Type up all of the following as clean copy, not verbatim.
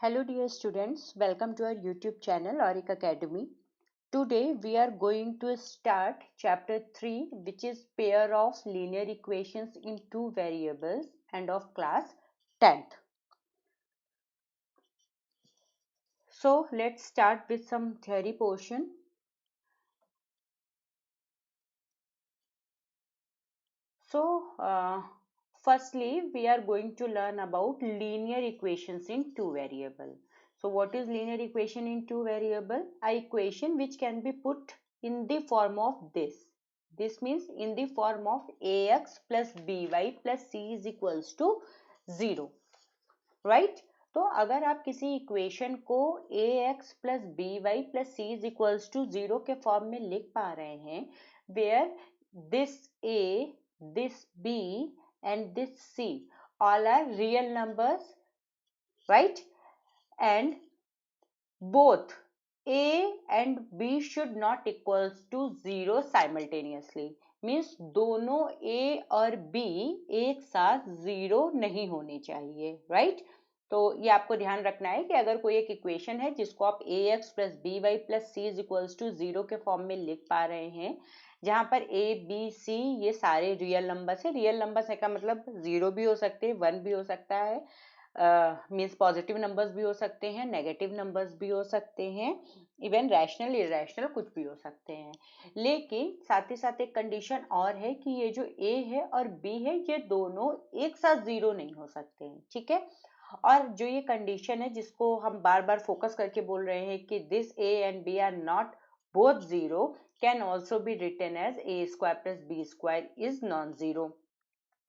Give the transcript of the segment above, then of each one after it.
Hello dear students, welcome to our YouTube channel Auric Academy. Today we are going to start chapter 3 which is pair of linear equations in two variables and of class 10th. So let's start with some theory portion. So firstly we are going to learn about linear equations in two variable. So what is linear equation in two variable? A equation which can be put in the form of this. This means in the form of ax plus by plus c is equals to 0. Right? तो अगर आप किसी equation को ax plus by plus c is equals to 0 के form में लिख पा रहे हैं where this a, this b and this c all are real numbers, right? And both a and b should not equals to 0 simultaneously. Means दोनों a और b एक साथ 0 नहीं होने चाहिए, राइट? तो ये आपको ध्यान रखना है कि अगर कोई एक इक्वेशन है जिसको आप ax plus by plus c is equals to 0 के फॉर्म में लिख पा रहे हैं, जहां पर a b c ये सारे रियल नंबर्स है. रियल नंबर्स है का मतलब 0 भी हो सकते हैं, 1 भी हो सकता है, मीन्स पॉजिटिव नंबर्स भी हो सकते हैं, नेगेटिव नंबर्स भी हो सकते हैं, इवन रैशनल इरेशनल कुछ भी हो सकते हैं. लेकिन साथ ही साथ एक कंडीशन और है कि ये जो a है और b है ये दोनों एक साथ 0 नहीं हो सकते हैं, ठीक है? और जो ये कंडीशन है जिसको हम बार बार फोकस करके बोल रहे हैं कि this a and b are not both 0 can also be written as a square plus b square is non 0.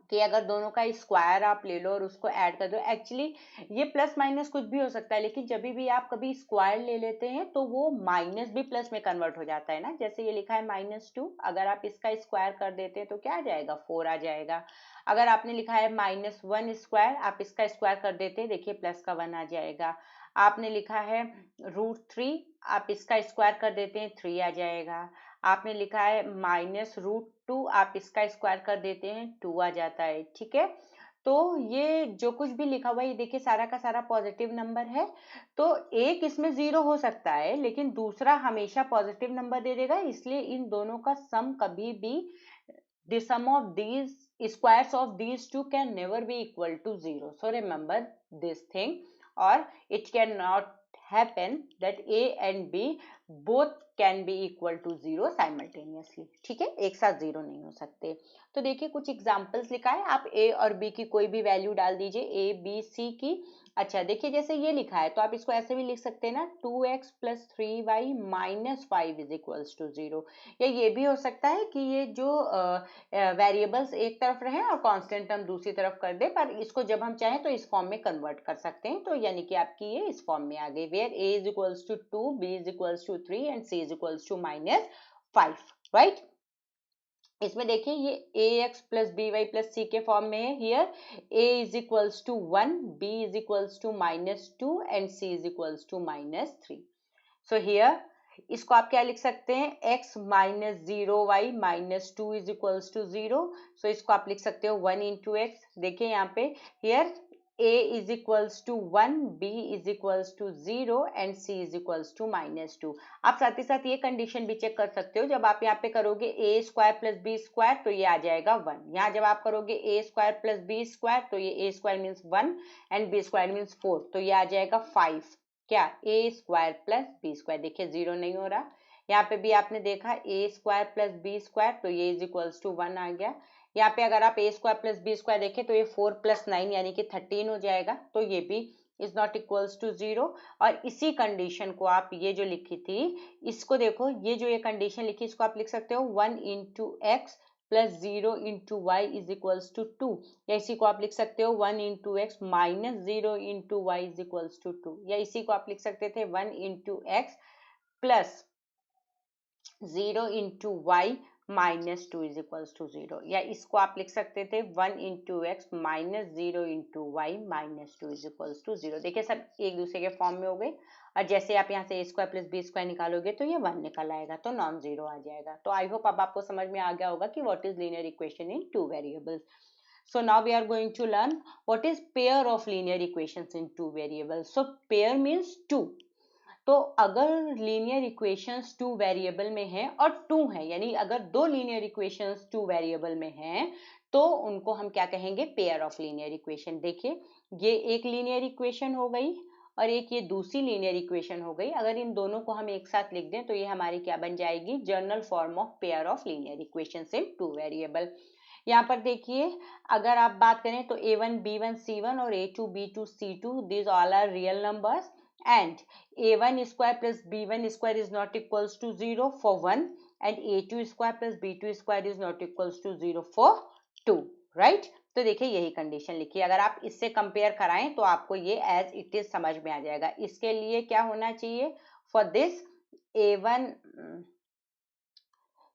कि अगर दोनों का स्क्वायर आप ले लो और उसको ऐड कर दो, एक्चुअली ये प्लस माइनस कुछ भी हो सकता है, लेकिन जब भी आप कभी स्क्वायर ले लेते हैं तो वो माइनस भी प्लस में कन्वर्ट हो जाता है ना. जैसे ये लिखा है -2, अगर आप इसका स्क्वायर कर देते हैं तो क्या आ जाएगा? 4 आ जाएगा. अगर आपने लिखा है -1 स्क्वायर, आप इसका स्क्वायर कर देते हैं, देखिए प्लस का 1 आ जाएगा. आपने लिखा है √3, आप इसका स्क्वायर कर देते हैं 3 आ जाएगा. आपने लिखा है -√2, आप इसका स्क्वायर कर देते हैं 2 आ जाता है, ठीक है? तो ये जो कुछ भी लिखा हुआ है ये देखिए सारा का सारा पॉजिटिव नंबर है. तो एक इसमें 0 हो सकता है लेकिन दूसरा हमेशा पॉजिटिव नंबर दे देगा, इसलिए इन दोनों का सम कभी भी the sum of these squares of these two can never be equal to 0. So remember this thing, or it cannot happen that a and b both can be equal to 0 simultaneously. ठीक है, एक साथ 0 नहीं हो सकते. तो देखिए कुछ एग्जांपल्स लिखा है, आप a और b की कोई भी वैल्यू डाल दीजिए, a b c की. अच्छा देखिए जैसे ये लिखा है तो आप इसको ऐसे भी लिख सकते हैं ना, 2x plus 3y minus 5 is equals to 0. या ये भी हो सकता है कि ये जो वेरिएबल्स एक तरफ रहे और कांस्टेंट टर्म दूसरी तरफ कर दे, पर इसको जब हम चाहें तो इस फॉर्म में कन्वर्ट कर सकते हैं. तो यानी कि आपकी ये इस फॉर्म में आ गई, where a is equals to 2, b is equals to 3 and c is equals to -5, right? इसमें देखिए ये ax plus by plus c के फॉर्म में है. Here a is equals to 1, b is equals to -2 and c is equals to -3. So here इसको आप क्या लिख सकते हैं? x minus 0y minus 2 is equals to 0. So इसको आप लिख सकते हो 1 इंटू एक्स. देखिए यहाँ पे here a is equals to 1, b is equals to 0 and c is equals to -2. आप साथ ही साथ ये कंडीशन भी चेक कर सकते हो, जब आप यहाँ पे करोगे a square plus b square तो ये आ जाएगा 1. यहाँ जब आप करोगे a square plus b square तो ये a square means 1 and b square means 4, तो ये आ जाएगा 5. क्या? a square plus b square. देखिए 0 नहीं हो रहा. यहाँ पे भी आपने देखा a square plus b square तो ये इज इक्वल्स टू 1 आ गया. यहाँ पे अगर आप a square plus b square देखें तो ये 4 प्लस 9 यानी कि 13 हो जाएगा, तो ये भी इज नॉट इक्वल्स टू 0. और इसी कंडीशन को आप ये जो लिखी थी इसको देखो, ये जो ये कंडीशन लिखी इसको आप लिख सकते हो 1 into x plus 0 into y is equals to 2, या इसी को आप लिख सकते हो 1 into x minus 0 into y is equals to 2, या इसी को आप लिख सकते थे 1 into x plus 0 into y minus 2 is equals to 0, या इसको आप लिख सकते थे 1 into x minus 0 into y minus 2 is equals to 0. देखिए सब एक दूसरे के फॉर्म में हो गए, और जैसे आप यहाँ से a square plus b square निकालोगे तो ये 1 निकल आएगा, तो नॉन जीरो आ जाएगा. तो आई होप अब आपको समझ में आ गया होगा कि what is linear equation in two variables. So now we are going to learn what is pair of linear equations in two variables. So pair means two. तो अगर लीनियर इक्वेशंस टू वेरिएबल में है और to है, यानी अगर दो linear equations two variable में हैं तो उनको हम क्या कहेंगे, पेयर ऑफ लीनियर इक्वेशन। देखिए ये एक लीनियर इक्वेशन हो गई और एक ये दूसरी लीनियर इक्वेशन हो गई। अगर इन दोनों को हम एक साथ लिख दें तो ये हमारी क्या बन जाएगी, general form of pair of linear equations in two variable. यहाँ पर देखिए अगर आप बात करें तो a1 b1 c1 और a2 b2 c2 these all are real numbers and a1 square plus b1 square is not equals to 0 for 1 and a2 square plus b2 square is not equals to 0 for 2, right? तो देखिए यही condition लिखिए। अगर आप इससे compare कराएं तो आपको ये एज इट इज समझ में आ जाएगा। इसके लिए क्या होना चाहिए, फॉर दिस a1,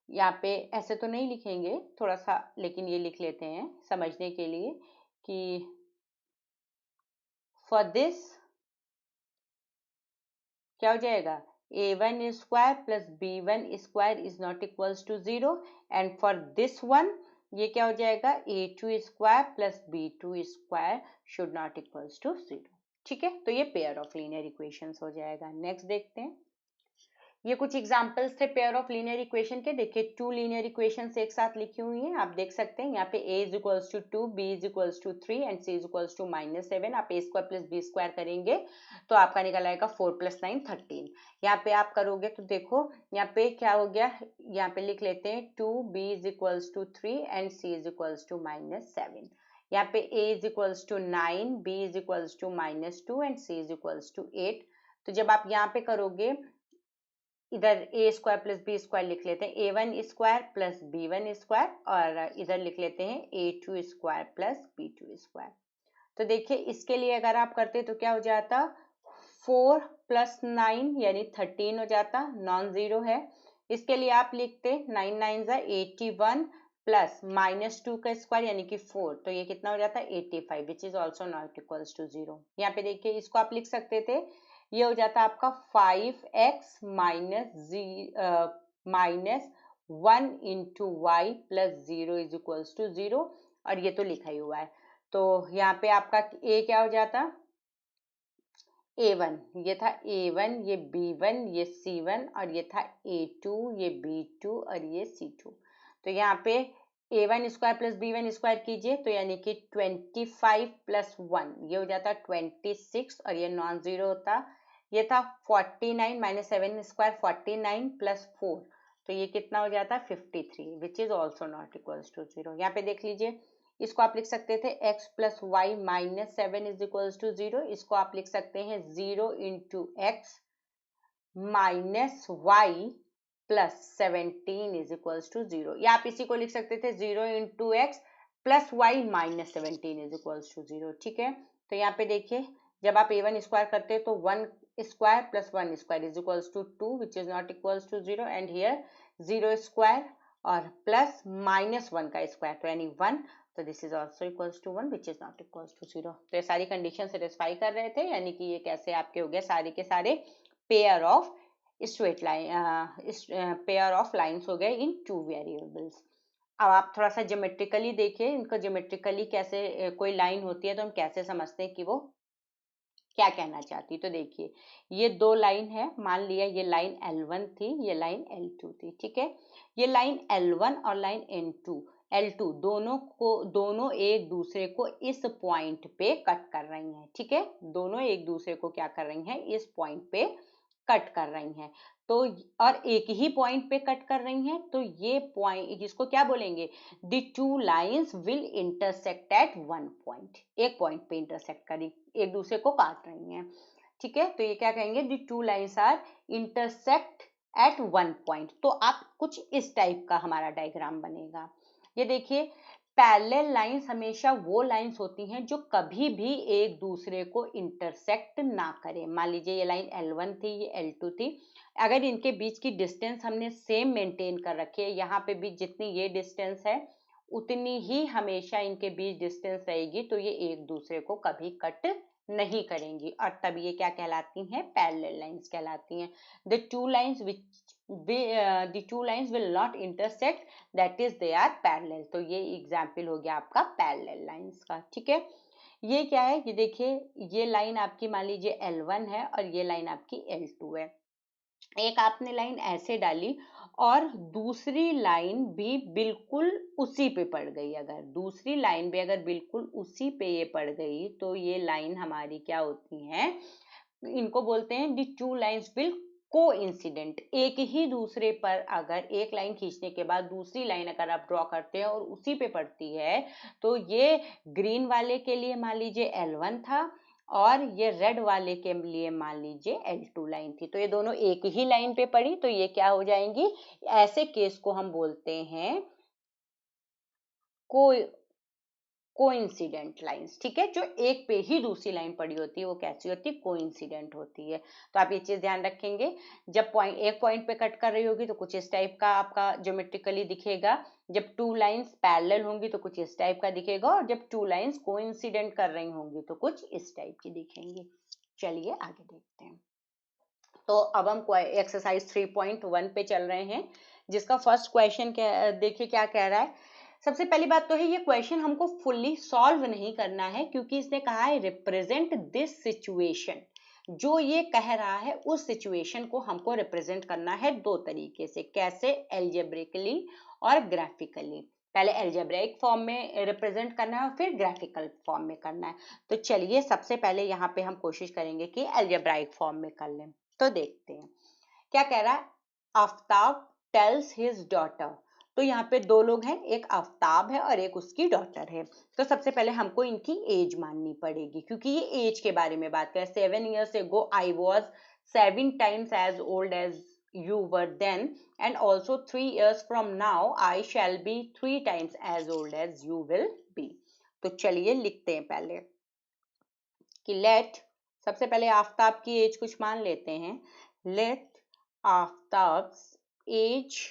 यहाँ पे ऐसे तो नहीं लिखेंगे थोड़ा सा, लेकिन ये लिख लेते हैं समझने के लिए कि फॉर दिस क्या हो जाएगा, a1 square plus b1 square is not equals to 0 and for this one ये क्या हो जाएगा, a2 square plus b2 square should not equals to 0। ठीक है, तो ये पेयर ऑफ लीनियर इक्वेशंस हो जाएगा। नेक्स्ट देखते हैं, ये कुछ एग्जांपल्स थे पेयर ऑफ लीनियर इक्वेशन के। देखिए टू लीनियर इक्वेशंस एक साथ लिखी हुई हैं, आप देख सकते हैं यहाँ पे a is equals to 2, b is equals to 3 and c is equals to -7। आप a square plus b square करेंगे तो आपका निकल आएगा 4 + 9 13। यहाँ पे आप करोगे तो देखो यहाँ पे क्या हो गया, यहाँ पे लिख लेते हैं 2b is equals to 3 and c is equals to -7। यहाँ पे a is equals to 9, b is equals to -2 and c is equals to 8। तो जब आप यहाँ पे करोगे इधर a square plus b square लिख लेते हैं, a1 square plus b1 square, और इधर लिख लेते हैं a2 square plus b2 square. तो देखिए इसके लिए अगर आप करते तो क्या हो जाता, 4 + 9 यानी 13 हो जाता, नॉन जीरो है। इसके लिए आप लिखते 9 9 81 प्लस -2 का स्क्वायर यानी कि 4, तो ये कितना हो जाता है 85 which is also not equals to 0। यहाँ पे देखिए इसको आप लिख सकते थे, ये हो जाता है आपका 5x minus 1 into y plus 0 is equals to 0, और ये तो लिखा ही हुआ है। तो यहाँ पे आपका a क्या हो जाता, a1, ये था a1, ये b1, ये c1, और ये था a2, ये b2 और ये c2। तो यहाँ पे a1 square plus b1 square कीजिए तो यानी कि 25 + 1 ये हो जाता 26, और ये नॉन जीरो होता, ये था 49 - 7 स्क्वायर 49 + 4, तो ये कितना हो जाता 53 which is also not equals to 0। यहाँ पे देख लीजिए इसको आप लिख सकते थे x + y - 7 is equals to 0। इसको आप लिख सकते हैं 0 into x minus y plus 17 is equals to 0, या आप इसी को लिख सकते थे 0 into x plus y minus 17 is equals to 0। ठीक है, तो यहाँ पे देखिए जब आप a1 स्क्वायर करते हैं तो 1 square plus 1 square is equals to 2 which is not equals to 0, and here 0 square और प्लस -1 का स्क्वायर तो यानी 1, तो this is also equals to 1 which is not equals to 0। तो ये सारी कंडीशन सेटिस्फाई कर रहे थे, यानी कि ये कैसे आपके हो गए सारे के सारे pair of straight line, pair of lines हो गए इन टू वेरिएबल्स। अब आप थोड़ा सा ज्योमेट्रिकली देखिए, इनको ज्योमेट्रिकली कैसे कोई लाइन होती है तो हम कैसे समझते हैं कि वो क्या कहना चाहती। तो देखिए ये दो लाइन है, मान लिया ये लाइन L1 थी, ये लाइन L2 थी। ठीक है, ये लाइन L1 और लाइन L2 दोनों एक दूसरे को इस पॉइंट पे कट कर रही हैं। ठीक है, दोनों एक दूसरे को क्या कर रही हैं, इस पॉइंट पे कट कर रही हैं। तो और एक ही पॉइंट पे कट कर रही हैं, तो ये पॉइंट इसको क्या बोलेंगे, the two lines will intersect at one point, एक पॉइंट पे इंटरसेक्ट करी, एक दूसरे को काट रही हैं। ठीक है, तो ये क्या कहेंगे, the two lines are intersect at one point. तो आप कुछ इस टाइप का हमारा डायग्राम बनेगा। ये देखिए पैरेलल लाइंस हमेशा वो लाइंस होती हैं जो कभी भी एक दूसरे को इंटरसेक्ट ना करें। मान लीजिए ये लाइन L1 थी, ये L2 थी, अगर इनके बीच की डिस्टेंस हमने सेम मेंटेन कर रखी है, यहाँ पे भी जितनी ये डिस्टेंस है उतनी ही हमेशा इनके बीच डिस्टेंस रहेगी, तो ये एक दूसरे को कभी कट नहीं करेंगी, और तब ये क्या कहलाती हैं, पैरेलल लाइंस कहलाती हैं। The two lines will not intersect, that is they are parallel. तो ये एग्जाम्पल हो गया आपका पैरेलल लाइंस का। ठीक है, ये क्या है, ये देखिए, ये लाइन आपकी मान लीजिए L1 है और ये लाइन आपकी L2 है। एक आपने लाइन ऐसे डाली और दूसरी लाइन भी बिल्कुल उसी पे पड़ गई, अगर दूसरी लाइन भी अगर बिल्कुल उसी पे ये पड़ गई, तो ये लाइन हमारी क्या होती है, इनको बोलते हैं दी टू लाइंस विल कोइंसिडेंट। एक ही दूसरे पर अगर एक लाइन खींचने के बाद दूसरी लाइन अगर आप ड्रॉ करते हैं और उसी पे पड़ती है, तो ये ग्रीन वाले के लिए मान लीजिए L1 था और ये रेड वाले के लिए मान लीजिए L2 लाइन थी, तो ये दोनों एक ही लाइन पे पड़ी, तो ये क्या हो जाएंगी, ऐसे केस को हम बोलते हैं कोइंसिडेंट लाइंस। ठीक है, जो एक पे ही दूसरी लाइन पड़ी होती है वो कैसी होती है, कोइंसिडेंट होती है। तो आप ये चीज ध्यान रखेंगे, जब एक पॉइंट पे कट कर रही होगी तो कुछ इस टाइप का आपका ज्योमेट्रिकली दिखेगा, जब टू लाइंस पैरेलल होंगी तो कुछ इस टाइप का दिखेगा, और जब टू लाइंस कोइंसिडेंट कर रही होंगी तो कुछ इस टाइप की दिखेंगी। चलिए आगे देखते हैं। तो अब हम एक्सरसाइज 3.1 पे चल रहे हैं, जिसका फर्स्ट क्वेश्चन देखिए क्या कह रहा है। सबसे पहली बात तो है, ये क्वेश्चन हमको फुल्ली सॉल्व नहीं करना है, क्योंकि इसने कहा है रिप्रेजेंट दिस सिचुएशन। जो ये कह रहा है उस सिचुएशन को हमको रिप्रेजेंट करना है दो तरीके से, कैसे, एल्जेब्रिकली और ग्राफिकली। पहले एल्जेब्रिक फॉर्म में रिप्रेजेंट करना है और फिर ग्राफिकल फॉर्म में करना है। तो चलिए सबसे पहले यहाँ पे हम कोशिश करेंगे कि एल्जेब्रिक फॉर्म में कर लें। तो देखते हैं क्या कह रहा है। आफ्ताब टेल्स हिज डॉटर, तो यहाँ पे दो लोग हैं, एक आफ्ताब है और एक उसकी डॉटर है। तो सबसे पहले हमको इनकी एज माननी पड़ेगी, क्योंकि ये एज के बारे में बात करें। 7 years ago I was 7 times as old as you were then, and also 3 years from now I shall be 3 times as old as you will be। तो चलिए लिखते हैं पहले कि लेट, सबसे पहले आफ्ताब की एज कुछ मान लेते हैं। लेट आफ्ताब्स एज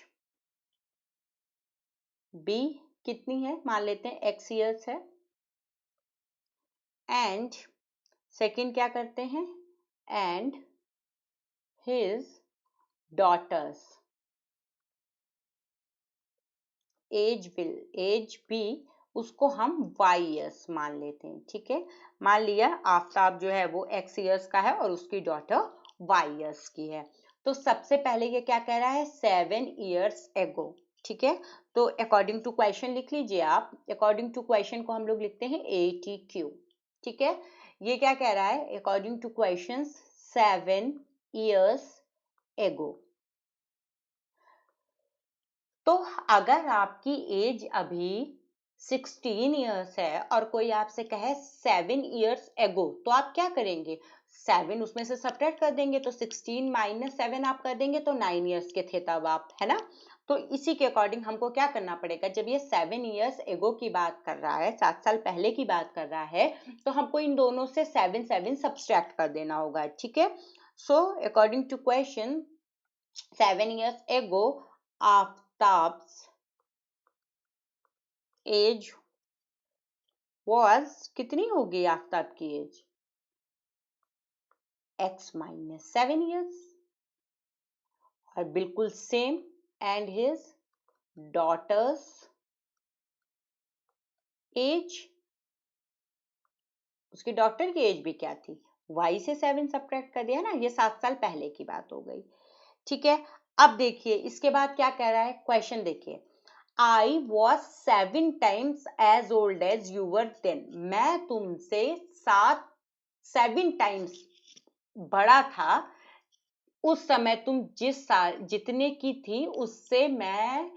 बी कितनी है, मान लेते हैं x years है। एंड सेकंड क्या करते हैं, and his daughter's age be, उसको हम y years मान लेते हैं। ठीक है, मान लिया आफ्ताब जो है वो x years का है और उसकी डॉटर y years की है। तो सबसे पहले ये क्या कह रहा है, 7 years ago। ठीक है, तो अकॉर्डिंग टू क्वेश्चन लिख लीजिए आप। अकॉर्डिंग टू क्वेश्चन को हम लोग लिखते हैं ATQ। ठीक है, ये क्या कह रहा है, according to question 7 years ago। तो अगर आपकी एज अभी 16 years है और कोई आपसे कहे 7 years ago, तो आप क्या करेंगे, 7 उसमें से सब्ट्रैक्ट कर देंगे, तो 16 - 7 आप कर देंगे, तो 9 years के थे तब आप, है ना। तो इसी के अकॉर्डिंग हमको क्या करना पड़ेगा, जब ये 7 years ago की बात कर रहा है, 7 साल पहले की बात कर रहा है, तो हमको इन दोनों से 7 सब्ट्रैक्ट कर देना होगा। ठीक है, so according to question 7 years ago Aftab's age was कितनी होगी आफ्ताब की एज, x - 7 years। और बिल्कुल same, and his daughter's as, उसकी डॉटर की एज भी क्या थी, y से 7 सब्ट्रैक्ट कर दिया ना, ये 7 साल पहले की बात हो गई। ठीक है, अब देखिए इसके बाद क्या कह रहा है क्वेश्चन, देखिए I was 7 times as old as you were then। मैं तुमसे 7 times बड़ा था उस समय, तुम जिस साल जितने की थी उससे मैं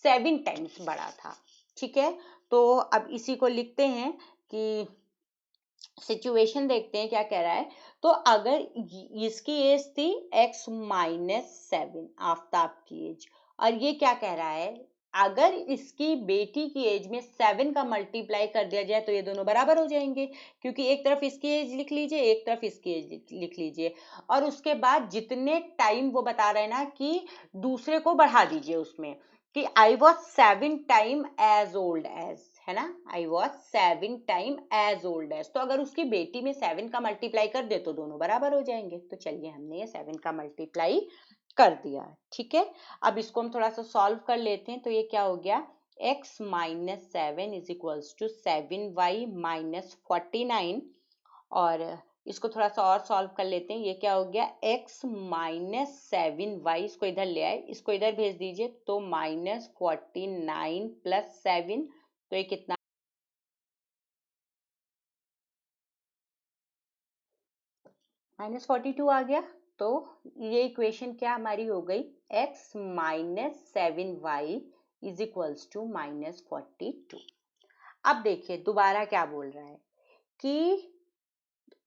7 times बड़ा था। ठीक है, तो अब इसी को लिखते हैं कि सिचुएशन देखते हैं क्या कह रहा है। तो अगर इसकी एज थी x - 7 आफ्ताब की एज, और ये क्या कह रहा है, अगर इसकी बेटी की एज में 7 का मल्टीप्लाई कर दिया जाए तो ये दोनों बराबर हो जाएंगे, क्योंकि एक तरफ इसकी एज लिख लीजिए, एक तरफ इसकी एज लिख लीजिए, और उसके बाद जितने टाइम वो बता रहे हैं ना कि दूसरे को बढ़ा दीजिए उसमें, कि I was 7 time as old as, है ना, I was 7 time as old as. तो अगर उसकी बेटी में 7 का मल्टीप्लाई कर दे तो दोनों बराबर हो जाएंगे। तो चलिए हमने ये 7 का मल्टीप्लाई कर दिया, ठीक है। अब इसको हम थोड़ा सा सॉल्व कर लेते हैं। तो ये क्या हो गया, x minus 7 is equals to 7y minus 49, और इसको थोड़ा सा और सॉल्व कर लेते हैं। ये क्या हो गया, x माइनस 7y, इसको इधर ले आए, इसको इधर भेज दीजिए, तो माइनस 49 प्लस 7, तो ये कितना, माइनस 42 आ गया। तो ये इक्वेशन क्या हमारी हो गई, x minus 7y is equals to minus 42। अब देखिए दोबारा क्या बोल रहा है कि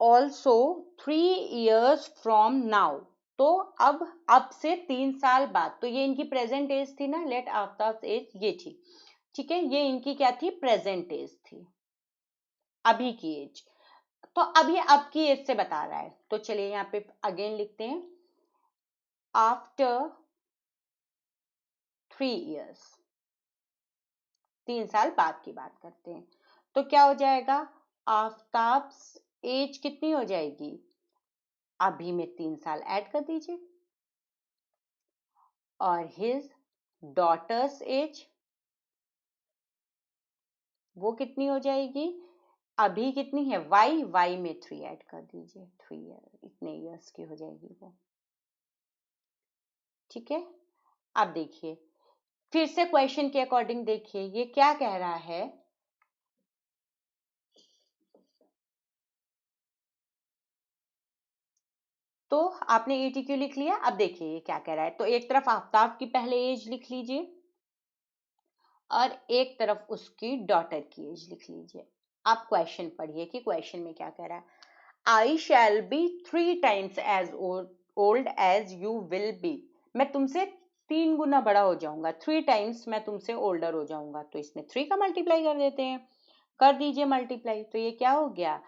ऑल्सो 3 years फ्रॉम नाउ। तो अब से 3 साल बाद, तो ये इनकी प्रेजेंट एज थी ना, लेट आफ्ताब एज ये थी, ठीक है, ये इनकी क्या थी, प्रेजेंट एज थी, अभी की एज। तो अब ये अब की एज से बता रहा है। तो चलिए यहाँ पे अगेन लिखते हैं, आफ्टर 3 years, 3 साल बाद की बात करते हैं। तो क्या हो जाएगा, आफ्ताब एज कितनी हो जाएगी, अभी में 3 साल ऐड कर दीजिए, और हिज डॉटर्स एज वो कितनी हो जाएगी, अभी कितनी है, y में 3 ऐड कर दीजिए, 3 ईयर, इतने इयर्स की हो जाएगी वो, ठीक है। अब देखिए फिर से क्वेश्चन के अकॉर्डिंग देखिए ये क्या कह रहा है, तो आपने ATQ लिख लिया। अब देखिए ये क्या कह रहा है, तो एक तरफ आफ्ताब की पहले एज लिख लीजिए और एक तरफ उसकी डॉटर की एज लिख लीजिए। आप क्वेश्चन पढ़िए कि क्वेश्चन में क्या कह रहा है, I shall be 3 times as old as you will be, मैं तुमसे 3 गुना बड़ा हो जाऊंगा, 3 times मैं तुमसे ओल्डर हो जाऊंगा। तो इसमें 3 का मल्टीप्लाई कर देते हैं, कर दीजिए मल्टीप्लाई। तो ये क्या हो गया,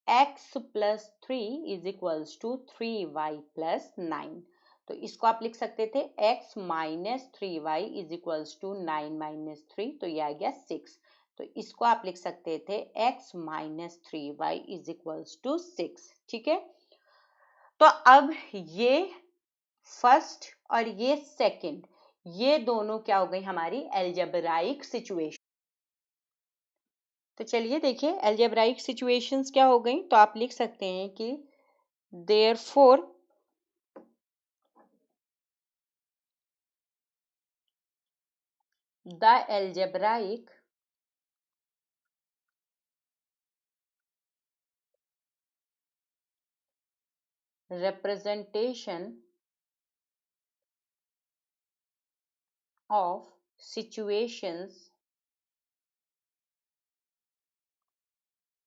x plus 3 is equals to 3y plus 9। तो इसको आप लिख सकते थे x minus 3y is equals to 9 minus 3, तो ये आ गया 6। तो इसको आप लिख सकते थे x minus 3y is equals to 6, ठीक है। तो अब ये फर्स्ट और ये सेकंड, ये दोनों क्या हो गई हमारी अलजेब्राइक सिचुएशन। तो चलिए देखिए अलजेब्राइक सिचुएशंस क्या हो गई। तो आप लिख सकते हैं कि therefore the algebraic representation of situations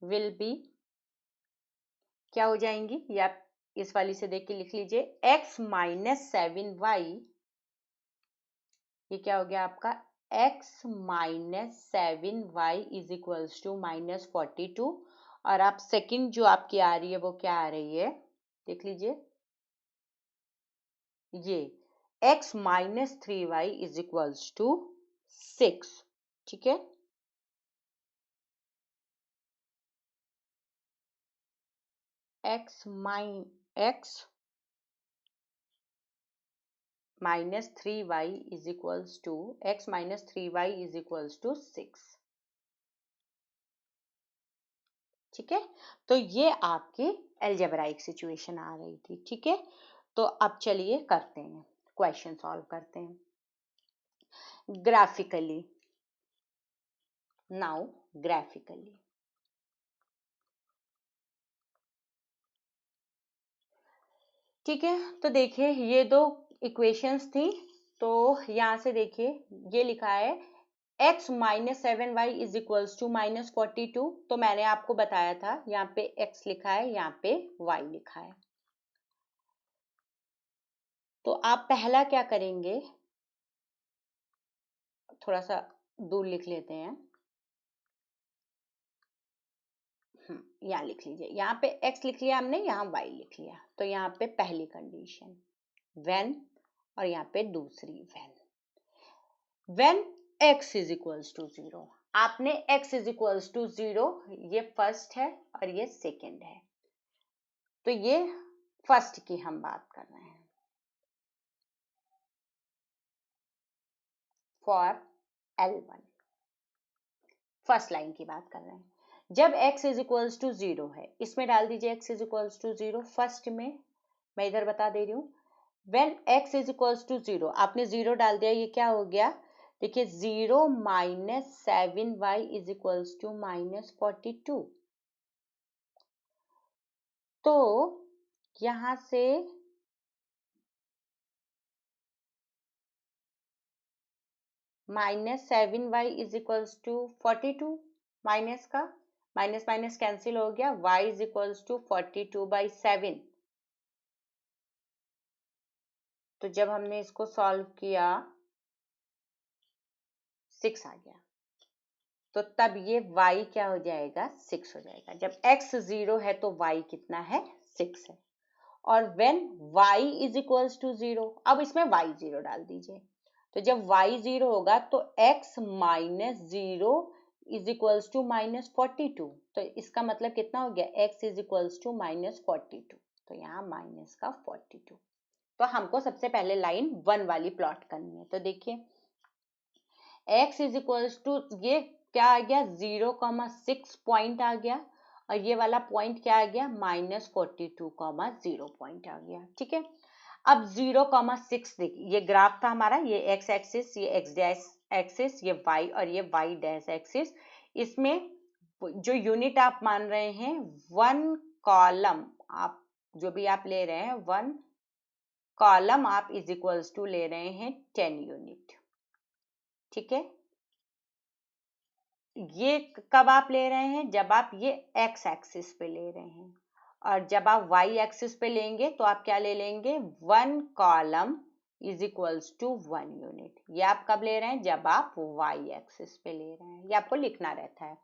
will be, क्या हो जाएंगी, ये आप इस वाली से देख के लिख लीजिए, x माइनस 7y, ये क्या हो गया आपका, x minus 7y is equals to minus 42। और आप सेकंड जो आपकी आ रही है वो क्या आ रही है, देख लीजिए, ये x minus 3y is equals to 6, ठीक है। x minus 3y is equals to, x minus 3y is equals to 6, ठीक है। तो ये आपकी अलजेब्राइक सिचुएशन आ रही थी, ठीक है। तो अब चलिए करते हैं, क्वेश्चन सॉल्व करते हैं ग्राफिकली। नाउ ग्राफिकली, ठीक है। तो देखिए ये दो इक्वेशंस थी, तो यहां से देखिए ये लिखा है x minus 7y is equals to minus 42। तो मैंने आपको बताया था यहाँ पे x लिखा है, यहाँ पे y लिखा है। तो आप पहला क्या करेंगे, थोड़ा सा दूर लिख लेते हैं, यहाँ लिख लीजिए, यहाँ पे x लिख लिया हमने, यहाँ y लिख लिया। तो यहाँ पे पहली कंडीशन when, और यहाँ पे दूसरी when। When x is equals to 0, आपने x इज इक्वल्स टू 0, ये फर्स्ट है और ये सेकेंड है, तो ये फर्स्ट की हम बात कर रहे हैं फॉर L1, फर्स्ट लाइन की बात कर रहे हैं। जब x इज इक्वल्स टू 0 है, इसमें डाल दीजिए x is equals to 0, first में मैं इधर बता दे रही हूँ। When x is equals to 0, आपने 0 डाल दिया, ये क्या हो गया, देखिए 0 minus 7y is equals to minus 42, तो यहां से minus 7y is equals to 42, minus का माइनस माइनस कैंसिल हो गया, y इज इक्वल्स टू 42/7। तो जब हमने इसको सॉल्व किया 6 आ गया, तो तब ये y क्या हो जाएगा, 6 हो जाएगा। जब x 0 है तो y कितना है, 6 है। और when y is equals to 0, अब इसमें y 0 डाल दीजिए, तो जब y 0 होगा तो x minus 0 is equals to minus 42, तो इसका मतलब कितना हो गया, x is equals to minus 42, तो यहाँ माइनस का 42। तो हमको सबसे पहले लाइन 1 वाली प्लॉट करनी है, तो देखिए x इज इक्वल्स टू, ये क्या आ गया, 0,6 पॉइंट आ गया, और ये वाला पॉइंट क्या आ गया, माइनस 42,0 पॉइंट आ गया, ठीक है। अब 0,6 देखिए, ये ग्राफ था हमारा, ये x एक्सिस, ये x डैश एक्सिस, ये y और ये y डैश एक्सिस। इसमें जो यूनिट आप मान रहे हैं 1 कॉलम, आप जो भी आप ले रहे हैं 1 कॉलम आप इज इक्वल्स टू ले रहे हैं 10 यूनिट, ठीक है। ये कब आप ले रहे हैं, जब आप ये x एक्सिस पे ले रहे हैं, और जब आप y एक्सिस पे लेंगे तो आप क्या ले लेंगे, 1 column is equals to 1 unit. ये आप कब ले रहे हैं, जब आप y एक्सिस पे ले रहे हैं, ये आपको लिखना रहता है।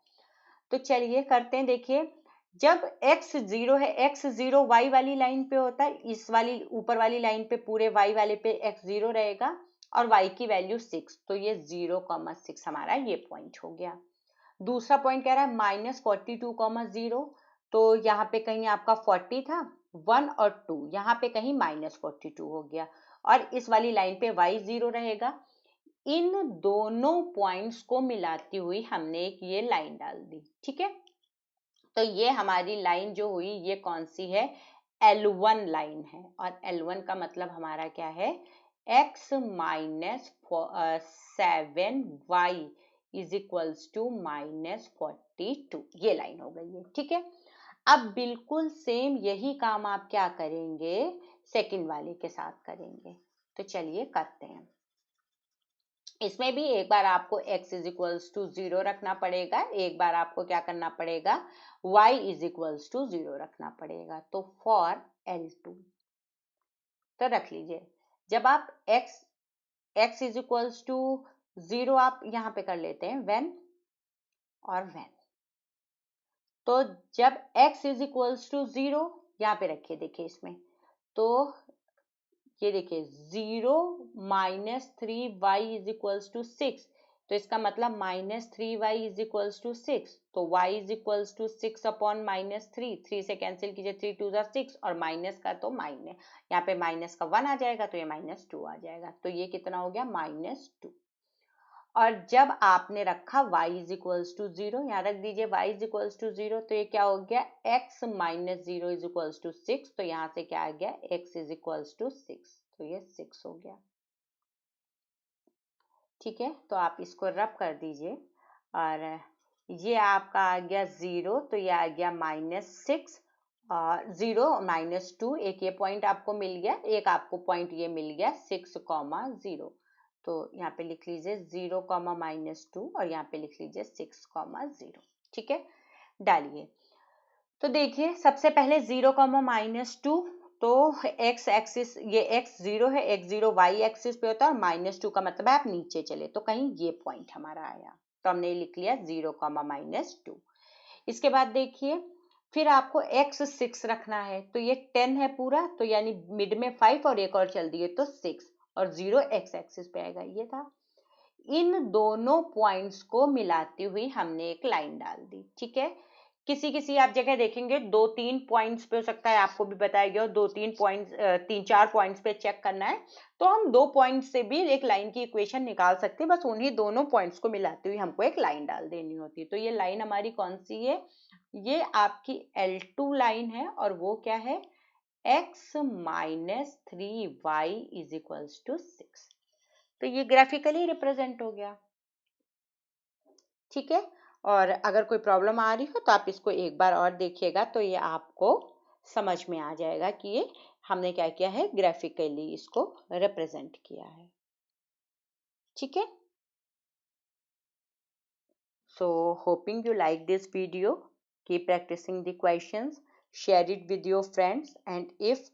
तो चलिए करते हैं, देखिए जब x 0 है, x 0 y वाली लाइन पे होता है, इस वाली ऊपर वाली लाइन पे पूरे y वाले पे x 0 रहेगा और y की वैल्यू 6, तो ये 0,6 हमारा ये पॉइंट हो गया। दूसरा पॉइंट कह रहा है माइनस 42,0, तो यहाँ पे कहीं आपका 40 था, 1 और 2 यहाँ पे कहीं माइनस 42 हो गया, और इस वाली लाइन पे y 0 रहेगा। इन दोनों पॉइंट्स को मिलाती हुई हमने एक ये लाइन डाल दी, ठीक है। तो ये हमारी लाइन जो हुई ये कौन सी है, L1 लाइन है, और L1 का मतलब हमारा क्या है, x minus 7y is equals to minus 42, ये लाइन हो गई है, ठीक है। अब बिल्कुल सेम यही काम आप क्या करेंगे, सेकंड वाले के साथ करेंगे, तो चलिए करते हैं। इसमें भी एक बार आपको x इज इक्वल्स टू 0 रखना पड़ेगा, एक बार आपको क्या करना पड़ेगा, y इज इक्वल्स टू 0 रखना पड़ेगा। तो फॉर L2 तो रख लीजिए, जब आप x इज इक्वल्स टू 0 आप यहाँ पे कर लेते हैं व्हेन और व्हेन, तो जब x इज इक्वल्स टू 0 यहाँ पे रखिए, देखिए इसमें, तो ये देखिए 0 minus 3y is equals to 6, तो इसका मतलब minus 3y is equals to 6, तो y is equals to 6 upon minus 3 से कैंसिल कीजिए, 3 2 जा 6, और माइनस का तो माइनस, यहाँ पे माइनस का 1 आ जाएगा, तो ये माइनस 2 आ जाएगा, तो ये कितना हो गया, माइनस 2। और जब आपने रखा y इज इक्वल्स टू 0, यहाँ रख दीजिए y इज इक्वल्स टू 0, तो ये क्या हो गया, x minus 0 is equals to 6, तो यहाँ से क्या आ गया, x इज इक्वल्स टू 6, तो ये 6 हो गया, ठीक है। तो आप इसको रब कर दीजिए, और ये आपका आ गया 0, तो ये आ गया -6, और 0 -2, एक ये पॉइंट आपको मिल गया, एक आपको पॉइंट ये मिल गया 6,0, तो यहाँ पे लिख लीजिए 0, -2, और यहाँ पे लिख लीजिए 6,0, ठीक है। डालिए, तो देखिए सबसे पहले 0, -2, तो x एक्सिस, ये x 0 है, x 0 y एक्सिस पे होता है, और -2 का मतलब है आप नीचे चले, तो कहीं ये पॉइंट हमारा आया, तो हमने लिख लिया 0, -2। इसके बाद देखिए फिर आपको x 6 रखना है, तो ये 10 है पूरा, तो यानी मिड में 5 और एक और चल दिए तो 6, और 0 x एक्सिस पे आएगा, ये था। इन दोनों पॉइंट्स को मिलाती हुई हमने एक लाइन डाल दी। ठीक है, किसी आप जगह देखेंगे 2-3 पॉइंट्स पे हो सकता है, आपको भी बताया गया 2-3 पॉइंट्स, 3-4 पॉइंट्स पे चेक करना है तो हम 2 पॉइंट्स से भी एक लाइन की इक्वेशन निकाल सकते हैं, बस उन्हीं दोनों पॉइंट्स को मिलाते हुए हमको एक लाइन डाल देनी होती है। तो ये लाइन हमारी कौन सी है, ये आपकी L2 लाइन है और वो क्या है, x minus 3y is equals to 6। तो ये ग्राफिकली रिप्रेजेंट हो गया। ठीक है, और अगर कोई प्रॉब्लम आ रही हो तो आप इसको एक बार और देखिएगा तो ये आपको समझ में आ जाएगा कि ये हमने क्या किया है, ग्राफिकली इसको रिप्रेजेंट किया है। ठीक है, so hoping you like this video, keep practicing the questions, share it with your friends, and if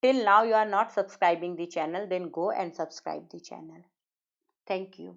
till now you are not subscribing the channel, then go and subscribe the channel. Thank you.